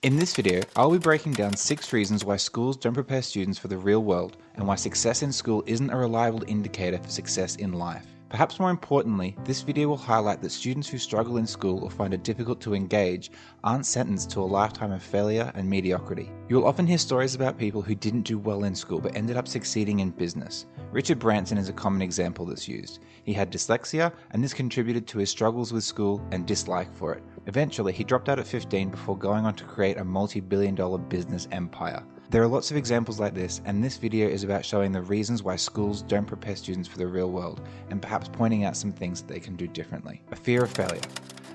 In this video, I'll be breaking down 6 reasons why schools don't prepare students for the real world and why success in school isn't a reliable indicator for success in life. Perhaps more importantly, this video will highlight that students who struggle in school or find it difficult to engage aren't sentenced to a lifetime of failure and mediocrity. You will often hear stories about people who didn't do well in school but ended up succeeding in business. Richard Branson is a common example that's used. He had dyslexia, and this contributed to his struggles with school and dislike for it. Eventually, he dropped out at 15 before going on to create a multi-billion-dollar business empire. There are lots of examples like this, and this video is about showing the reasons why schools don't prepare students for the real world, and perhaps pointing out some things that they can do differently. A fear of failure.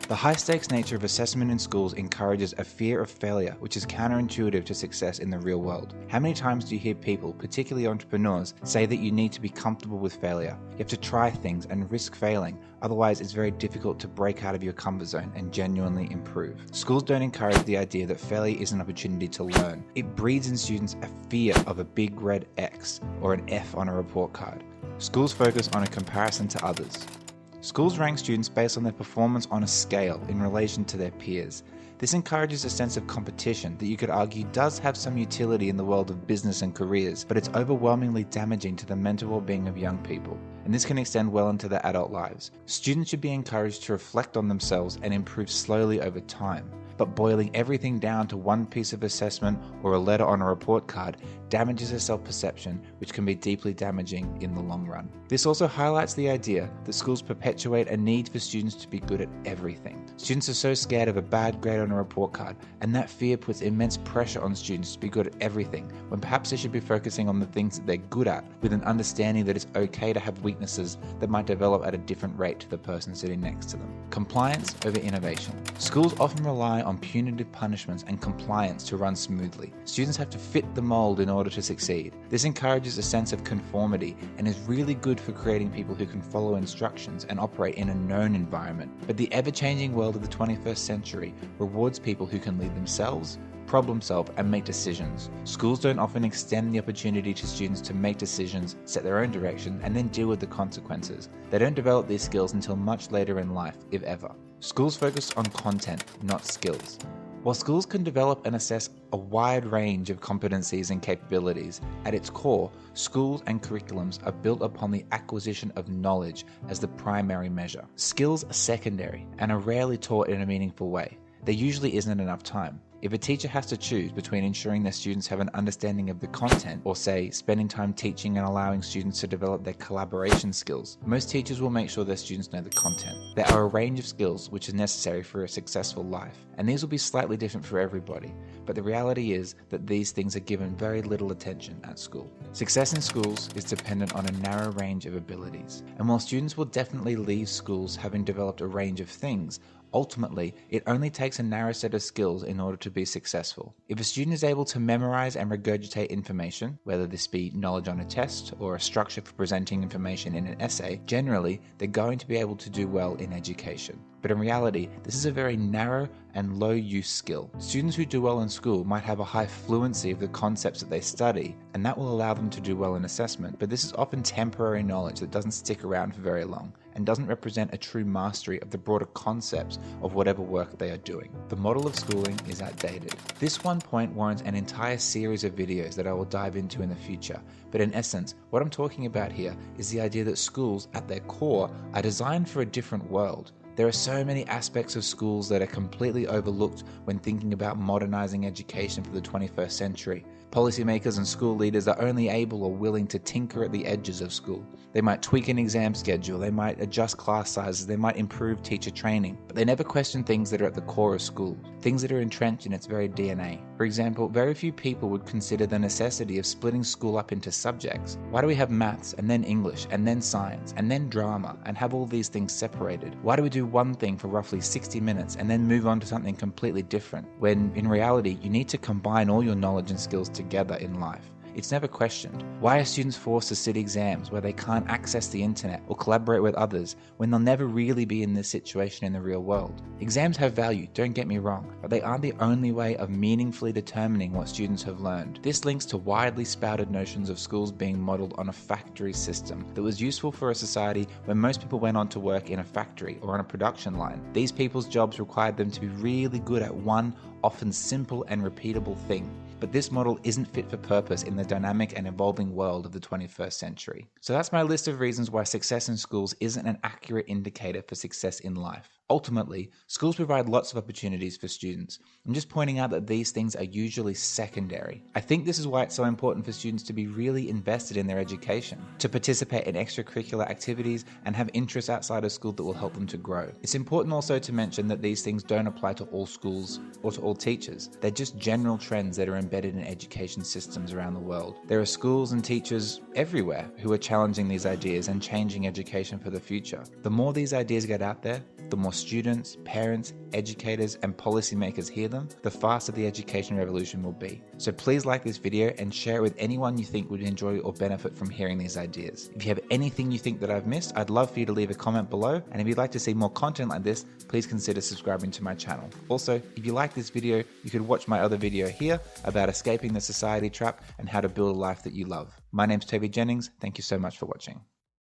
The high-stakes nature of assessment in schools encourages a fear of failure, which is counterintuitive to success in the real world. How many times do you hear people, particularly entrepreneurs, say that you need to be comfortable with failure? You have to try things and risk failing, otherwise it's very difficult to break out of your comfort zone and genuinely improve. Schools don't encourage the idea that failure is an opportunity to learn. It breeds in students a fear of a big red X or an F on a report card. Schools focus on a comparison to others. Schools rank students based on their performance on a scale in relation to their peers. This encourages a sense of competition that you could argue does have some utility in the world of business and careers, but it's overwhelmingly damaging to the mental well-being of young people, and this can extend well into their adult lives. Students should be encouraged to reflect on themselves and improve slowly over time. But boiling everything down to one piece of assessment or a letter on a report card damages their self-perception, which can be deeply damaging in the long run. This also highlights the idea that schools perpetuate a need for students to be good at everything. Students are so scared of a bad grade on a report card, and that fear puts immense pressure on students to be good at everything, when perhaps they should be focusing on the things that they're good at, with an understanding that it's okay to have weaknesses that might develop at a different rate to the person sitting next to them. Compliance over innovation. Schools often rely on punitive punishments and compliance to run smoothly. Students have to fit the mold in order to succeed. This encourages a sense of conformity and is really good for creating people who can follow instructions and operate in a known environment. But the ever-changing world of the 21st century rewards people who can lead themselves, problem solve, and make decisions. Schools don't often extend the opportunity to students to make decisions, set their own direction, and then deal with the consequences. They don't develop these skills until much later in life, if ever. Schools focus on content, not skills. While schools can develop and assess a wide range of competencies and capabilities, at its core, schools and curriculums are built upon the acquisition of knowledge as the primary measure. Skills are secondary and are rarely taught in a meaningful way. There usually isn't enough time. If a teacher has to choose between ensuring their students have an understanding of the content or, say, spending time teaching and allowing students to develop their collaboration skills, most teachers will make sure their students know the content. There are a range of skills which are necessary for a successful life, and these will be slightly different for everybody, but the reality is that these things are given very little attention at school. Success in schools is dependent on a narrow range of abilities, and while students will definitely leave schools having developed a range of things, ultimately, it only takes a narrow set of skills in order to be successful. If a student is able to memorize and regurgitate information, whether this be knowledge on a test or a structure for presenting information in an essay, generally, they're going to be able to do well in education. But in reality, this is a very narrow and low-use skill. Students who do well in school might have a high fluency of the concepts that they study, and that will allow them to do well in assessment, but this is often temporary knowledge that doesn't stick around for very long, and doesn't represent a true mastery of the broader concepts of whatever work they are doing. The model of schooling is outdated. This one point warrants an entire series of videos that I will dive into in the future, but in essence, what I'm talking about here is the idea that schools, at their core, are designed for a different world. There are so many aspects of schools that are completely overlooked when thinking about modernizing education for the 21st century. Policymakers and school leaders are only able or willing to tinker at the edges of school. They might tweak an exam schedule, they might adjust class sizes, they might improve teacher training, but they never question things that are at the core of school, things that are entrenched in its very DNA. For example, very few people would consider the necessity of splitting school up into subjects. Why do we have maths, and then English, and then science, and then drama, and have all these things separated? Why do we do one thing for roughly 60 minutes and then move on to something completely different, when in reality you need to combine all your knowledge and skills together in life? It's never questioned. Why are students forced to sit exams where they can't access the internet or collaborate with others when they'll never really be in this situation in the real world? Exams have value, don't get me wrong, but they aren't the only way of meaningfully determining what students have learned. This links to widely spouted notions of schools being modeled on a factory system that was useful for a society where most people went on to work in a factory or on a production line. These people's jobs required them to be really good at one, often simple and repeatable thing. But this model isn't fit for purpose in the dynamic and evolving world of the 21st century. So that's my list of reasons why success in schools isn't an accurate indicator for success in life. Ultimately, schools provide lots of opportunities for students. I'm just pointing out that these things are usually secondary. I think this is why it's so important for students to be really invested in their education, to participate in extracurricular activities and have interests outside of school that will help them to grow. It's important also to mention that these things don't apply to all schools or to all teachers. They're just general trends that are embedded in education systems around the world. There are schools and teachers everywhere who are challenging these ideas and changing education for the future. The more these ideas get out there, the more students, parents, educators, and policymakers hear them, the faster the education revolution will be. So please like this video and share it with anyone you think would enjoy or benefit from hearing these ideas. If you have anything you think that I've missed, I'd love for you to leave a comment below, and if you'd like to see more content like this, please consider subscribing to my channel. Also, if you like this video, you could watch my other video here about escaping the society trap and how to build a life that you love. My name's Toby Jennings. Thank you so much for watching.